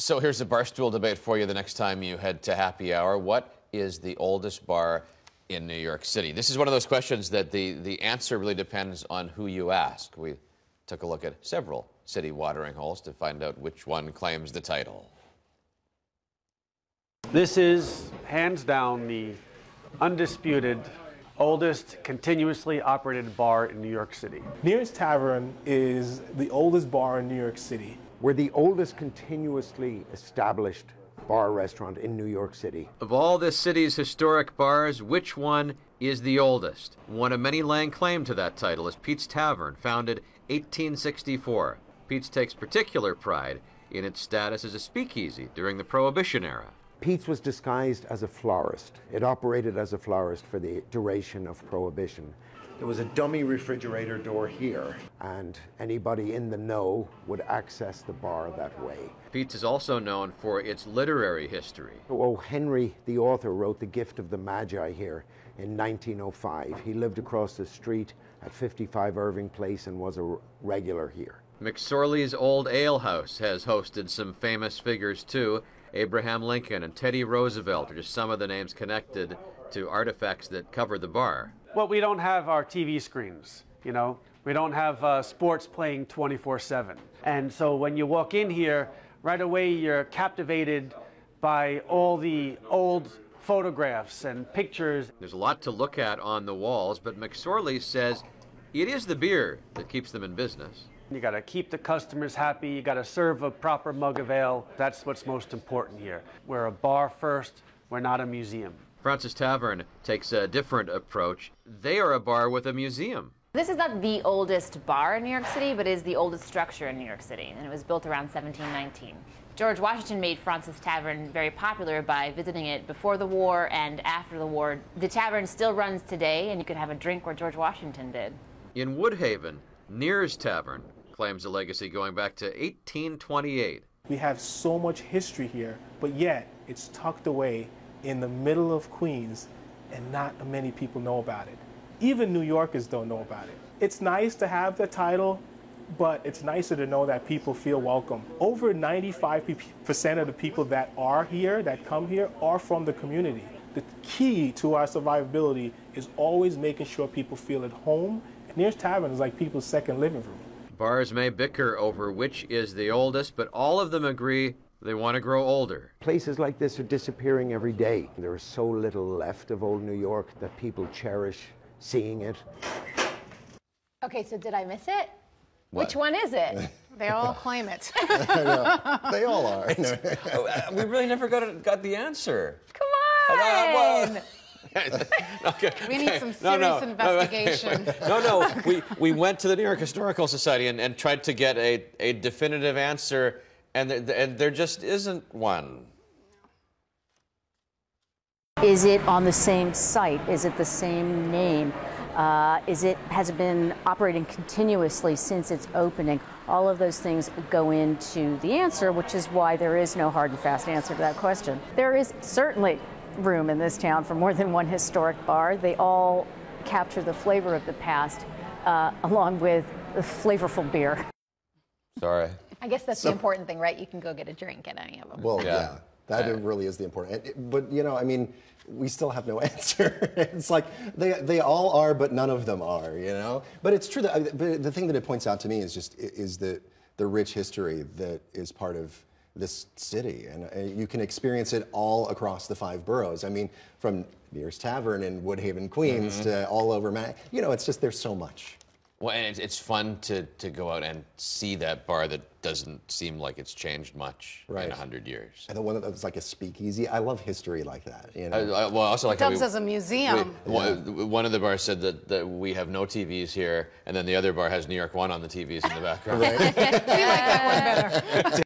So here's a barstool debate for you the next time you head to happy hour. What is the oldest bar in New York City? This is one of those questions that the answer really depends on who you ask. We took a look at several city watering holes to find out which one claims the title. This is, hands down, the undisputed oldest continuously operated bar in New York City. Near's Tavern is the oldest bar in New York City. We're the oldest continuously established bar restaurant in New York City. Of all this city's historic bars, which one is the oldest? One of many laying claim to that title is Pete's Tavern, founded 1864. Pete's takes particular pride in its status as a speakeasy during the Prohibition era. Pete's was disguised as a florist. It operated as a florist for the duration of Prohibition. There was a dummy refrigerator door here, and anybody in the know would access the bar that way. Pete's is also known for its literary history. O. Henry, the author, wrote The Gift of the Magi here in 1905. He lived across the street at 55 Irving Place and was a regular here. McSorley's Old Ale House has hosted some famous figures too. Abraham Lincoln and Teddy Roosevelt are just some of the names connected to artifacts that cover the bar. Well, we don't have our TV screens, you know. We don't have sports playing 24/7. And so when you walk in here, right away you're captivated by all the old photographs and pictures. There's a lot to look at on the walls, but McSorley says it is the beer that keeps them in business. You got to keep the customers happy. You got to serve a proper mug of ale. That's what's most important here. We're a bar first. We're not a museum. Francis Tavern takes a different approach. They are a bar with a museum. This is not the oldest bar in New York City, but is the oldest structure in New York City, and it was built around 1719. George Washington made Francis Tavern very popular by visiting it before the war and after the war. The tavern still runs today, and you can have a drink where George Washington did. In Woodhaven, Near's Tavern claims a legacy going back to 1828. We have so much history here, but yet it's tucked away in the middle of Queens, and not many people know about it. Even New Yorkers don't know about it. It's nice to have the title, but it's nicer to know that people feel welcome. Over 95% of the people that are here, that come here, are from the community. The key to our survivability is always making sure people feel at home. Near's Tavern is like people's second living room. Bars may bicker over which is the oldest, but all of them agree they want to grow older. Places like this are disappearing every day. There is so little left of old New York that people cherish seeing it. Okay, so did I miss it? What? Which one is it? They all claim it. I know. They all are. We really never got the answer. Come on! Okay. We need some serious investigation. We went to the New York Historical Society and tried to get a definitive answer, and there just isn't one. Is it on the same site? Is it the same name? Has it been operating continuously since its opening? All of those things go into the answer, which is why there is no hard and fast answer to that question. There is certainly room in this town for more than one historic bar. They all capture the flavor of the past, along with the flavorful beer. Sorry. I guess that's the important thing, right? You can go get a drink at any of them. Well, yeah. That really is the important. But, you know, I mean, we still have no answer. It's like they all are, but none of them are, you know? But it's true that the thing that it points out to me is the rich history that is part of this city, and you can experience it all across the 5 boroughs. I mean, from Near's Tavern in Woodhaven, Queens, to all over you know, it's just, there's so much. Well, and it's fun to go out and see that bar that doesn't seem like it's changed much in 100 years. And the one that's like a speakeasy, I love history like that. You know? Well, I also like Dubs as a museum. One of the bars said that we have no TVs here, and then the other bar has New York One on the TVs in the background. We like that one better.